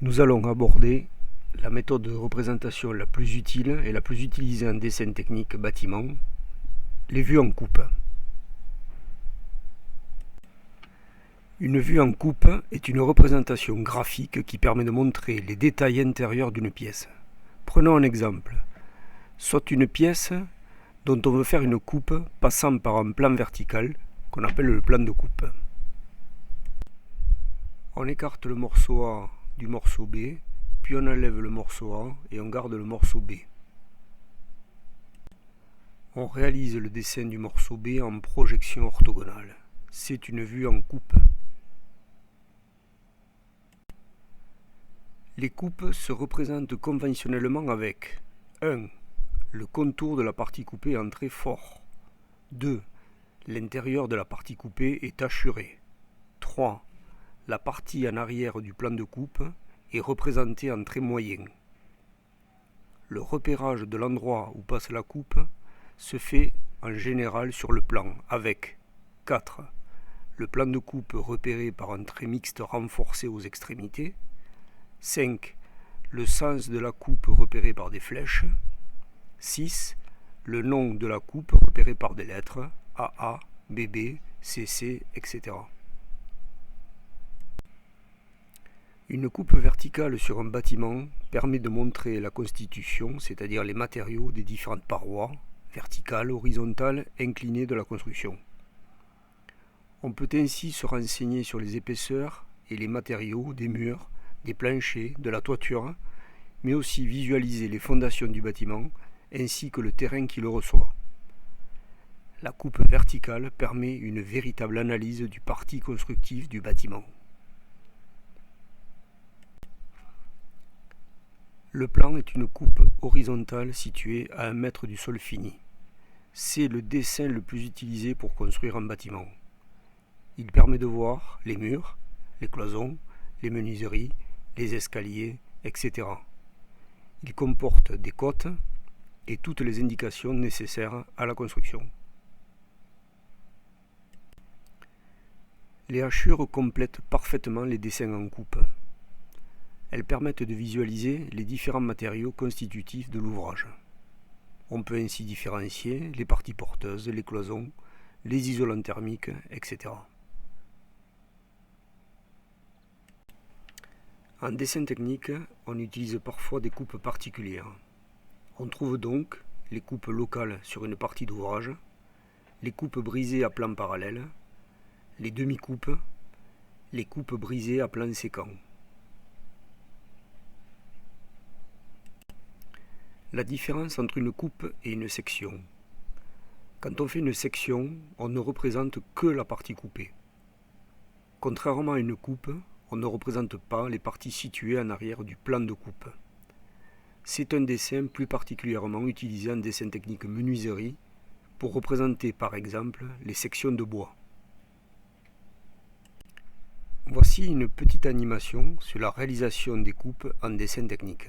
Nous allons aborder la méthode de représentation la plus utile et la plus utilisée en dessin technique bâtiment, les vues en coupe. Une vue en coupe est une représentation graphique qui permet de montrer les détails intérieurs d'une pièce. Prenons un exemple. Soit une pièce dont on veut faire une coupe passant par un plan vertical qu'on appelle le plan de coupe. On écarte le morceau A du morceau B, puis on enlève le morceau A et on garde le morceau B. On réalise le dessin du morceau B en projection orthogonale. C'est une vue en coupe. Les coupes se représentent conventionnellement avec 1. Le contour de la partie coupée en traits forts. 2. L'intérieur de la partie coupée est hachuré. 3. La partie en arrière du plan de coupe est représentée en traits moyens. Le repérage de l'endroit où passe la coupe se fait en général sur le plan avec 4. Le plan de coupe repéré par un trait mixte renforcé aux extrémités. 5. Le sens de la coupe repéré par des flèches. 6. Le nom de la coupe repéré par des lettres AA, BB, CC, etc. Une coupe verticale sur un bâtiment permet de montrer la constitution, c'est-à-dire les matériaux des différentes parois, verticales, horizontales, inclinées de la construction. On peut ainsi se renseigner sur les épaisseurs et les matériaux des murs, des planchers, de la toiture, mais aussi visualiser les fondations du bâtiment ainsi que le terrain qui le reçoit. La coupe verticale permet une véritable analyse du parti constructif du bâtiment. Le plan est une coupe horizontale située à 1 mètre du sol fini. C'est le dessin le plus utilisé pour construire un bâtiment. Il permet de voir les murs, les cloisons, les menuiseries, les escaliers, etc. Il comporte des côtes et toutes les indications nécessaires à la construction. Les hachures complètent parfaitement les dessins en coupe. Elles permettent de visualiser les différents matériaux constitutifs de l'ouvrage. On peut ainsi différencier les parties porteuses, les cloisons, les isolants thermiques, etc. En dessin technique, on utilise parfois des coupes particulières. On trouve donc les coupes locales sur une partie d'ouvrage, les coupes brisées à plan parallèle, les demi-coupes, les coupes brisées à plan séquent. La différence entre une coupe et une section. Quand on fait une section, on ne représente que la partie coupée. Contrairement à une coupe, on ne représente pas les parties situées en arrière du plan de coupe. C'est un dessin plus particulièrement utilisé en dessin technique menuiserie pour représenter par exemple les sections de bois. Voici une petite animation sur la réalisation des coupes en dessin technique.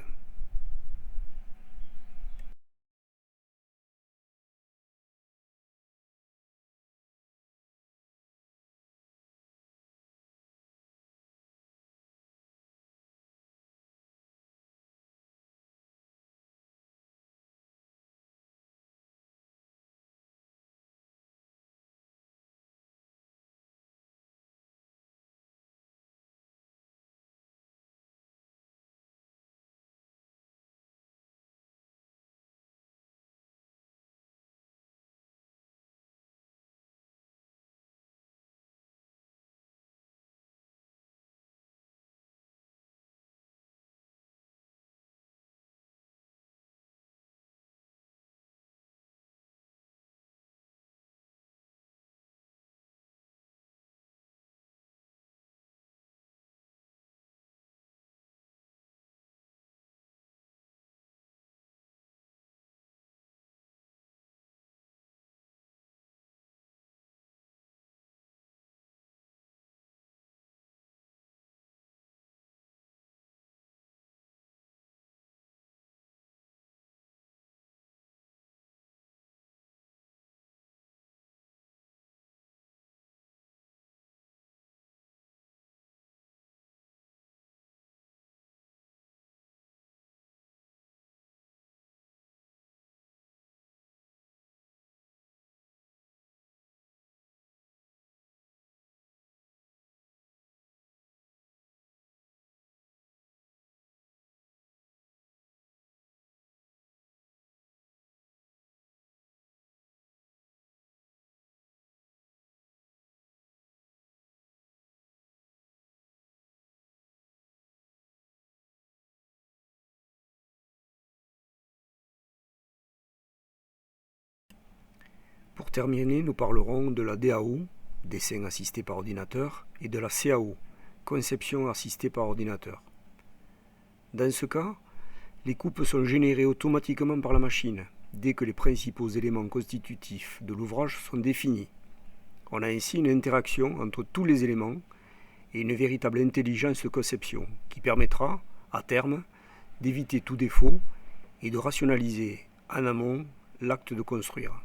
terminer, nous parlerons de la DAO, dessin assisté par ordinateur, et de la CAO, conception assistée par ordinateur. Dans ce cas, les coupes sont générées automatiquement par la machine, dès que les principaux éléments constitutifs de l'ouvrage sont définis. On a ainsi une interaction entre tous les éléments et une véritable intelligence de conception qui permettra, à terme, d'éviter tout défaut et de rationaliser en amont l'acte de construire.